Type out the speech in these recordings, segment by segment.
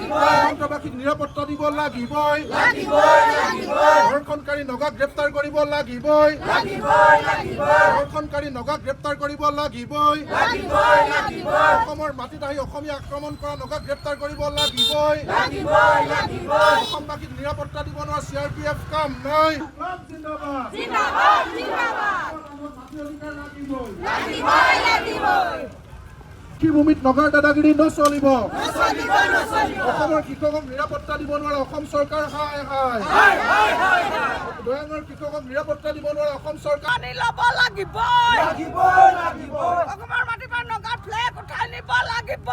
সীমান্তবাসীক নিৰাপত্তা দিব লাগিবই ধৰ্ষণকাৰী নগাক গ্ৰেপ্তাৰ কৰিব লাগিবই ধৰ্ষণকাৰী নগাক গ্ৰেপ্তাৰ কৰিব লাগিবই অসমৰ মাটিত আহি অসমীয়া আক্ৰমণ কৰা নগাক গ্ৰেপ্তাৰ কৰিব লাগিবই অসমবাসীক নিৰাপত্তা দিব নোৱাৰা CRPF কাম নাই কৃষিভূমিত নগাৰ দাদাগিৰি নচলিব অসমৰ কৃষকক নিৰাপত্তা দিব নোৱাৰা অসম চৰকাৰ দয়াঙৰ কৃষকক নিৰাপত্তা দিব নোৱাৰা অসম চৰকাৰ ল'ব লাগিব অসমৰ মাটিৰ পৰা নগাৰ ফ্লেগ উঠাই নিব লাগিব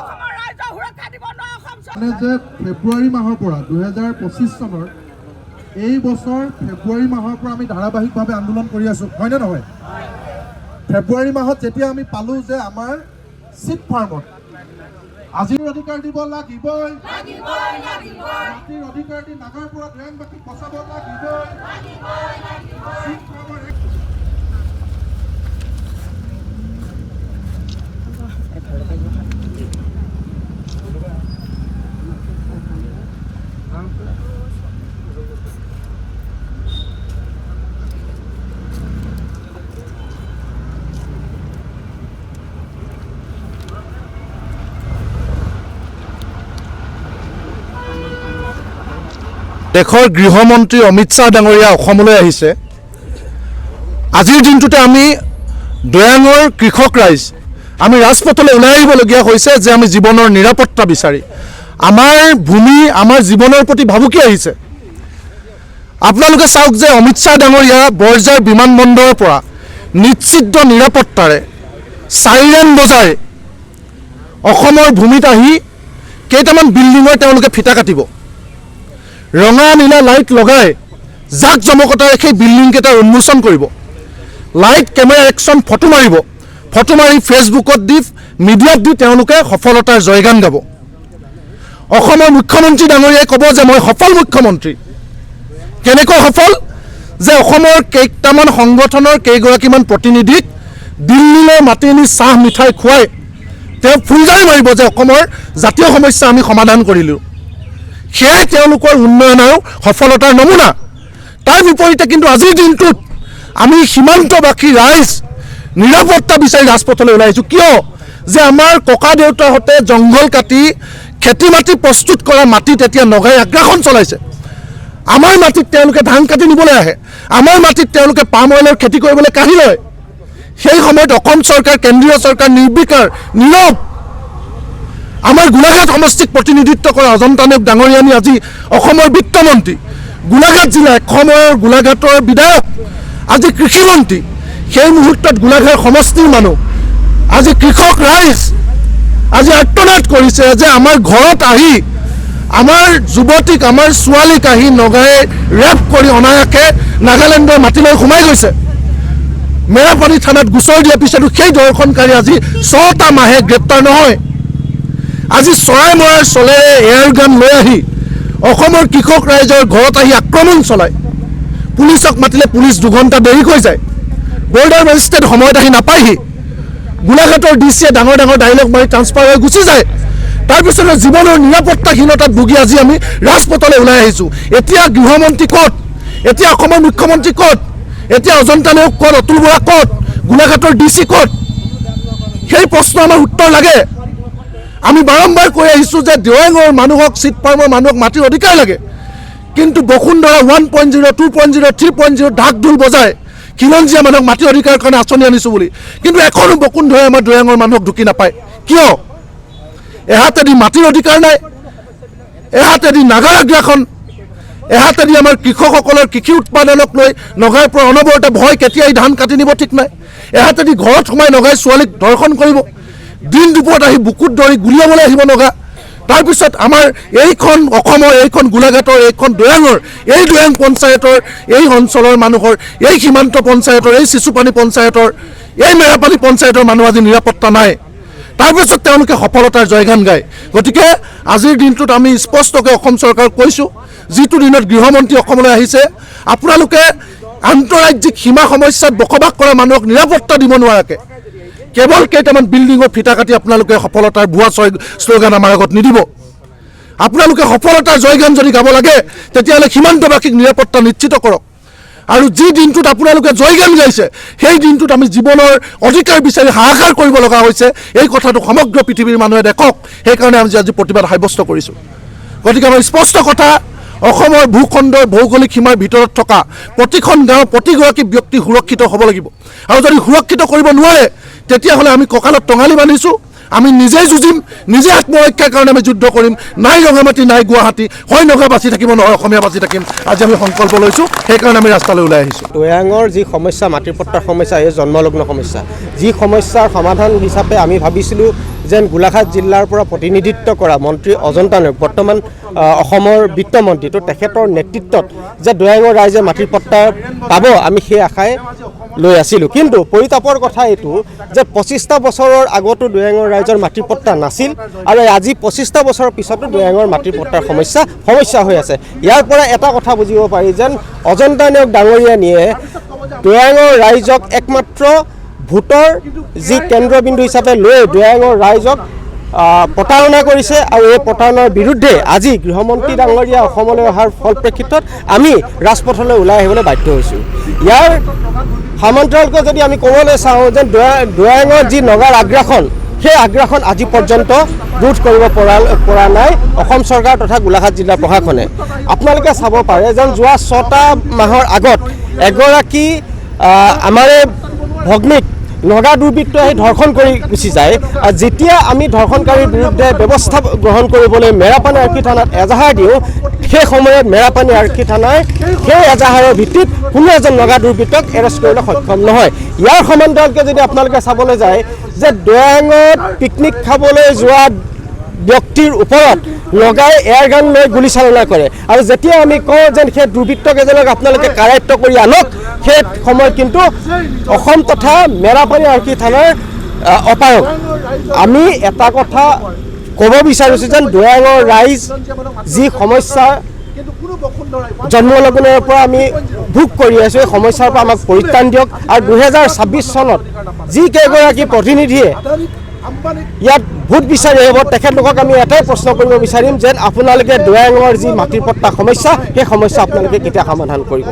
অসমৰ ৰাইজক সুৰক্ষা দিব নোৱাৰা অসম মানে যে ফেব্ৰুৱাৰী মাহৰ পৰা 2025 চনৰ এই বছৰ ফেব্ৰুৱাৰী মাহৰ পৰা আমি ধাৰাবাহিকভাৱে আন্দোলন কৰি আছোঁ হয়নে নহয় ফেব্ৰুৱাৰী মাহত যেতিয়া আমি পালোঁ যে আমাৰ চিট ফাৰ্মত আজিৰ অধিকাৰ দিব লাগিবই মাটিৰ অধিকাৰ দি নাগাৰ পৰা দয়াংবাসীক বচাব লাগিবই চিট ফাৰ্মৰ দেশৰ গৃহমন্ত্ৰী অমিত শ্বাহ ডাঙৰীয়া অসমলৈ আহিছে আজিৰ দিনটোতে আমি দয়াঙৰ কৃষক ৰাইজ আমি ৰাজপথলৈ ওলাই আহিবলগীয়া হৈছে যে আমি জীৱনৰ নিৰাপত্তা বিচাৰি আমাৰ ভূমি আমাৰ জীৱনৰ প্ৰতি ভাবুকি আহিছে আপোনালোকে চাওক যে অমিত শ্বাহ ডাঙৰীয়া বৰঝাৰ বিমানবন্দৰৰ পৰা নিশ্চিত নিৰাপত্তাৰে চাইৰেন বজাই অসমৰ ভূমিত আহি কেইটামান বিল্ডিঙৰ তেওঁলোকে ফিটা কাটিব ৰঙা নীলা লাইট লগাই জাক জমকতাৰে সেই বিল্ডিং কেইটাৰ উন্মোচন কৰিব লাইট কেমেৰা একশ্যন ফটো মাৰিব ফটো মাৰি ফেচবুকত দি মিডিয়াত দি তেওঁলোকে সফলতাৰ জয়গান গাব অসমৰ মুখ্যমন্ত্ৰী ডাঙৰীয়াই ক'ব যে মই সফল মুখ্যমন্ত্ৰী কেনেকৈ সফল যে অসমৰ কেইটামান সংগঠনৰ কেইগৰাকীমান প্ৰতিনিধিক দিল্লীলৈ মাতি নি চাহ মিঠাই খুৱাই তেওঁ ফুলজাৰি মাৰিব যে অসমৰ জাতীয় সমস্যা আমি সমাধান কৰিলোঁ সেয়াই তেওঁলোকৰ উন্নয়ন আৰু সফলতাৰ নমুনা তাৰ বিপৰীতে কিন্তু আজিৰ দিনটোত আমি সীমান্তবাসী ৰাইজ নিৰাপত্তা বিচাৰি ৰাজপথলৈ ওলাই আহিছোঁ কিয় যে আমাৰ ককা দেউতাহঁতে জংঘল কাটি খেতি মাটি প্ৰস্তুত কৰা মাটিত এতিয়া নগাই আগ্ৰাসন চলাইছে আমাৰ মাটিত তেওঁলোকে ধান কাটি নিবলৈ আহে আমাৰ মাটিত তেওঁলোকে পাম অইলৰ খেতি কৰিবলৈ কাঢ়ি লয় সেই সময়ত অসম চৰকাৰ কেন্দ্ৰীয় চৰকাৰ নিৰ্বিকাৰ নীৰৱ আমাৰ গোলাঘাট সমষ্টিক প্ৰতিনিধিত্ব কৰা অজন্তা নেওগ ডাঙৰীয়ানী আজি অসমৰ বিত্তমন্ত্ৰী গোলাঘাট জিলা অসমৰ গোলাঘাটৰ বিধায়ক আজি কৃষিমন্ত্ৰী সেই মুহূৰ্তত গোলাঘাট সমষ্টিৰ মানুহ আজি কৃষক ৰাইজ আজি আৰ্তনাদ কৰিছে যে আমাৰ ঘৰত আহি আমাৰ যুৱতীক আমাৰ ছোৱালীক আহি নগাই ৰেপ কৰি অনায়াসে নাগালেণ্ডৰ মাটিলৈ সোমাই গৈছে মেৰাপানী থানাত গোচৰ দিয়াৰ পিছতো সেই ধৰ্ষণকাৰী আজি 6টা মাহে গ্ৰেপ্তাৰ নহয় আজি চৰাই মৰাৰ চলেৰে এয়াৰ গান লৈ আহি অসমৰ কৃষক ৰাইজৰ ঘৰত আহি আক্ৰমণ চলায় পুলিচক মাতিলে পুলিচ 2 ঘণ্টা দেৰিকৈ যায় বৰ্ডাৰ মেজিষ্ট্ৰেট সময়ত আহি নাপায়হি গোলাঘাটৰ ডিচিয়ে ডাঙৰ ডাঙৰ ডাইলগ মাৰি ট্ৰান্সফাৰ হৈ গুচি যায় তাৰপিছত জীৱনৰ নিৰাপত্তাহীনতাত ভুগি আজি আমি ৰাজপথলৈ ওলাই আহিছোঁ এতিয়া গৃহমন্ত্ৰী ক'ত এতিয়া অসমৰ মুখ্যমন্ত্ৰী ক'ত এতিয়া অজন্তা নেওগ ক'ত অতুল বৰা ক'ত গোলাঘাটৰ ডিচি ক'ত সেই প্ৰশ্ন আমাৰ উত্তৰ লাগে আমি বাৰম্বাৰ কৈ আহিছোঁ যে দয়াঙৰ মানুহক চিট ফাৰ্মৰ মানুহক মাটিৰ অধিকাৰ লাগে কিন্তু বসুন্ধৰা 1.0 2.0 3.0 ঢাক ঢোল বজায় খিলঞ্জীয়া মানুহক মাটিৰ অধিকাৰৰ কাৰণে আঁচনি আনিছোঁ বুলি কিন্তু এখনো বসুন্ধৰাই আমাৰ দয়াঙৰ মানুহক ঢুকি নাপায় কিয় এহাতেদি মাটিৰ অধিকাৰ নাই এহাতেদি নাগাৰ আগ্ৰাসন এহাতেদি আমাৰ কৃষকসকলৰ কৃষি উৎপাদনক লৈ নগাৰ পৰা অনবৰতে ভয় কেতিয়াই ধান কাটি নিব ঠিক নাই এহাতেদি ঘৰত সোমাই নগাই ছোৱালীক ধৰ্ষণ কৰিব দিন দুপৰত আহি বুকুত ধৰি গুলিয়াবলৈ আহিব নগা তাৰপিছত আমাৰ এইখন অসমৰ এইখন গোলাঘাটৰ এইখন দয়াঙৰ এই দয়াং পঞ্চায়তৰ এই অঞ্চলৰ মানুহৰ এই সীমান্ত পঞ্চায়তৰ এই শিশুপানী পঞ্চায়তৰ এই মেৰাপানী পঞ্চায়তৰ মানুহ আজি নিৰাপত্তা নাই তাৰপিছত তেওঁলোকে সফলতাৰ জয়গান গায় গতিকে আজিৰ দিনটোত আমি স্পষ্টকৈ অসম চৰকাৰক কৈছোঁ যিটো দিনত গৃহমন্ত্ৰী অসমলৈ আহিছে আপোনালোকে আন্তঃৰাজ্যিক সীমা সমস্যাত বসবাস কৰা মানুহক নিৰাপত্তা দিব নোৱাৰাকৈ কেৱল কেইটামান বিল্ডিঙৰ ফিটা কাটি আপোনালোকে সফলতাৰ ভুৱা শ্লোগান আমাৰ আগত নিদিব। আপোনালোকে সফলতাৰ জয়গান যদি গাব লাগে তেতিয়াহ'লে সীমান্তবাসীক নিৰাপত্তা নিশ্চিত কৰক। আৰু যি দিনটোত আপোনালোকে জয়গান গাইছে সেই দিনটোত আমি জীৱনৰ অধিকাৰ বিচাৰি হাহাকাৰ কৰিব লগা হৈছে, এই কথাটো সমগ্ৰ পৃথিৱীৰ মানুহে দেখক। সেইকাৰণে আমি আজি প্ৰতিবাদ সাব্যস্ত কৰিছোঁ। গতিকে আমাৰ স্পষ্ট কথা, অসমৰ ভূখণ্ডৰ ভৌগোলিক সীমাৰ ভিতৰত থকা প্ৰতিখন গাঁও প্ৰতিগৰাকী ব্যক্তি সুৰক্ষিত হ'ব লাগিব। আৰু যদি সুৰক্ষিত কৰিব নোৱাৰে তেতিয়াহ'লে আমি কঁকালত টঙালি বান্ধিছোঁ, আমি নিজেই যুঁজিম, নিজে আত্মৰক্ষাৰ কাৰণে আমি যুদ্ধ কৰিম। নাই ৰঙামাটি, নাই গুৱাহাটী, হয় নগা বাচি থাকিব, নহয় অসমীয়া বাচি থাকিম। আজি আমি সংকল্প লৈছোঁ, সেইকাৰণে আমি ৰাস্তালৈ ওলাই আহিছোঁ। দৈয়াঙৰ যি সমস্যা, মাটিৰ পট্টাৰ সমস্যা, এই জন্মলগ্ন সমস্যা, যি সমস্যাৰ সমাধান হিচাপে আমি ভাবিছিলোঁ যেন গোলাঘাট জিলাৰ পৰা প্ৰতিনিধিত্ব কৰা মন্ত্ৰী অজন্তা নেওগ, বৰ্তমান অসমৰ বিত্তমন্ত্ৰী, তো তেখেতৰ নেতৃত্বত যে দৈয়াঙৰ ৰাইজে মাটিৰ পট্টা পাব, আমি সেই আশাই লৈ আছিলোঁ। কিন্তু পৰিতাপৰ কথা এইটো যে 25টা বছৰৰ আগতো দৈয়াঙৰ ৰাইজৰ মাটিৰ পট্টা নাছিল, আৰু আজি 25টা বছৰৰ পিছতো দৈয়াঙৰ মাটিৰ পট্টাৰ সমস্যা হৈ আছে। ইয়াৰ পৰা এটা কথা বুজিব পাৰি যেন অজন্তা নেওগ ডাঙৰীয়ানীয়ে দৈয়াঙৰ ৰাইজক একমাত্ৰ ভোটৰ যি কেন্দ্ৰবিন্দু হিচাপে লৈ দৈয়াঙৰ ৰাইজক প্ৰতাৰণা কৰিছে, আৰু এই প্ৰতাৰণাৰ বিৰুদ্ধে আজি গৃহমন্ত্ৰী ডাঙৰীয়া অসমলৈ অহাৰ ফলপ্ৰেক্ষিতত আমি ৰাজপথলৈ ওলাই আহিবলৈ বাধ্য হৈছোঁ। ইয়াৰ সমান্তৰালকৈ যদি আমি ক'বলৈ চাওঁ যে দৈয়াঙৰ যি নগাৰ আগ্ৰাসন, সেই আগ্ৰাসন আজি পৰ্যন্ত ৰোধ কৰিব পৰা নাই অসম চৰকাৰ তথা গোলাঘাট জিলা প্ৰশাসনে। আপোনালোকে চাব পাৰে যেন যোৱা 6টা মাহৰ আগত এগৰাকী আমাৰে ভগ্নীক নগা দুৰ্বৃত্তই আহি ধৰ্ষণ কৰি গুচি যায়। যেতিয়া আমি ধৰ্ষণকাৰীৰ বিৰুদ্ধে ব্যৱস্থা গ্ৰহণ কৰিবলৈ মেৰাপানী আৰক্ষী থানাত এজাহাৰ দিওঁ, সেই সময়ত মেৰাপানী আৰক্ষী থানাই সেই এজাহাৰৰ ভিত্তিত কোনো এজন নগা দুৰ্বৃত্তক এৰেষ্ট কৰিবলৈ সক্ষম নহয়। ইয়াৰ সমান্তৰালকৈ যদি আপোনালোকে চাবলৈ যায় যে দৈয়াঙত পিকনিক খাবলৈ যোৱা ব্যক্তিৰ ওপৰত নগাই এয়াৰগান লৈ গুলীচালনা কৰে, আৰু যেতিয়া আমি কওঁ যে সেই দুৰ্বৃত্তকেইজনক আপোনালোকে কাৰায়ত্ব কৰি আনক, সেই সময়ত কিন্তু অসম তথা মেৰাপানী আৰক্ষী থানাৰ অপাৰক। আমি এটা কথা ক'ব বিচাৰিছোঁ যেন দৈয়াঙৰ ৰাইজ যি সমস্যা জন্মলগ্নৰ পৰা আমি ভোগ কৰি আছোঁ, এই সমস্যাৰ পৰা আমাক পৰিত্ৰাণ দিয়ক। আৰু 2026 চনত যি কেইগৰাকী প্ৰতিনিধিয়ে ইয়াত ভোট বিচাৰি আহিব, তেখেতলোকক আমি এটাই প্ৰশ্ন কৰিব বিচাৰিম যেন আপোনালোকে দৈয়াঙৰ যি মাটিৰ পট্টা সমস্যা, সেই সমস্যা আপোনালোকে কেতিয়া সমাধান কৰিব।